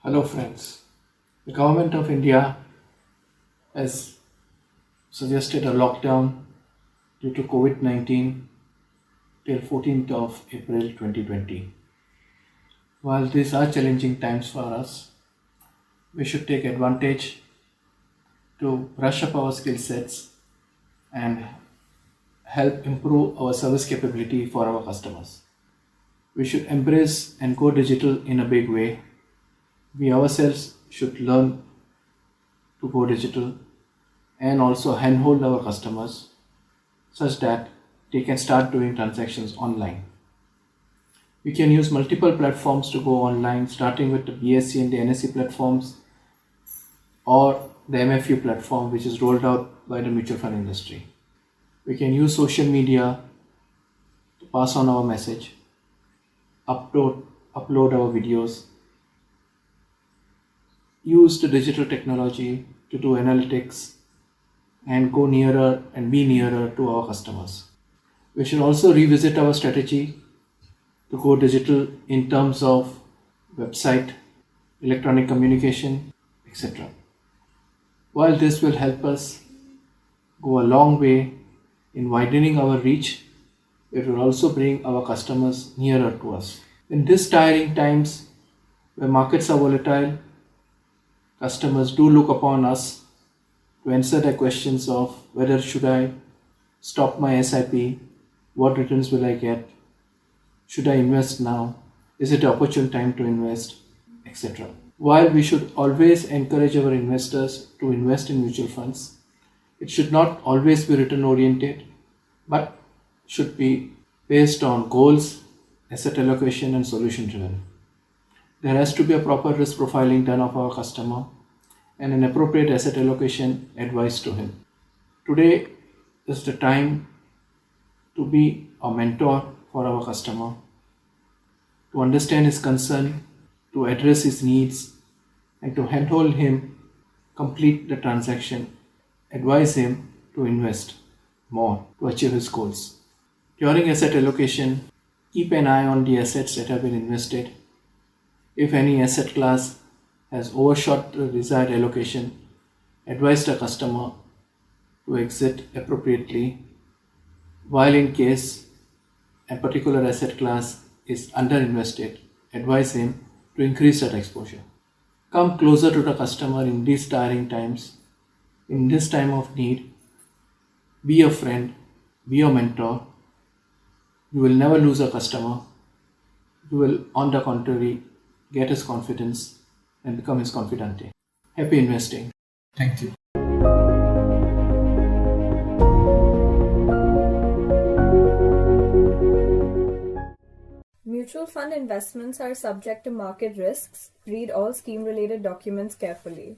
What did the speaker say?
Hello, friends. The government of India has suggested a lockdown due to COVID 19 till 14th of April 2020. While these are challenging times for us, we should take advantage to brush up our skill sets and help improve our service capability for our customers. We should embrace and go digital in a big way. We ourselves should learn to go digital and also handhold our customers such that they can start doing transactions online. We can use multiple platforms to go online, starting with the BSC and the NSE platforms or the MFU platform, which is rolled out by the mutual fund industry. We can use social media to pass on our message, upload our videos, use the digital technology to do analytics and go nearer and be nearer to our customers. We should also revisit our strategy to go digital in terms of website, electronic communication, etc. While this will help us go a long way in widening our reach, it will also bring our customers nearer to us. In these tiring times where markets are volatile, customers do look upon us to answer their questions of whether should I stop my SIP, what returns will I get, should I invest now, is it an opportune time to invest, etc. While we should always encourage our investors to invest in mutual funds, it should not always be return oriented, but should be based on goals, asset allocation, and solution driven. There has to be a proper risk profiling done of our customer and an appropriate asset allocation advice to him. Today is the time to be a mentor for our customer, to understand his concern, to address his needs, and to handhold him complete the transaction, advise him to invest more to achieve his goals. During asset allocation, keep an eye on the assets that have been invested. If any asset class has overshot the desired allocation, advise the customer to exit appropriately, while in case a particular asset class is underinvested, advise him to increase that exposure. Come closer to the customer in these tiring times, in this time of need. Be a friend, be a mentor. You will never lose a customer. You will, on the contrary, get his confidence and become his confidante. Happy investing. Thank you. Mutual fund investments are subject to market risks. Read all scheme related documents carefully.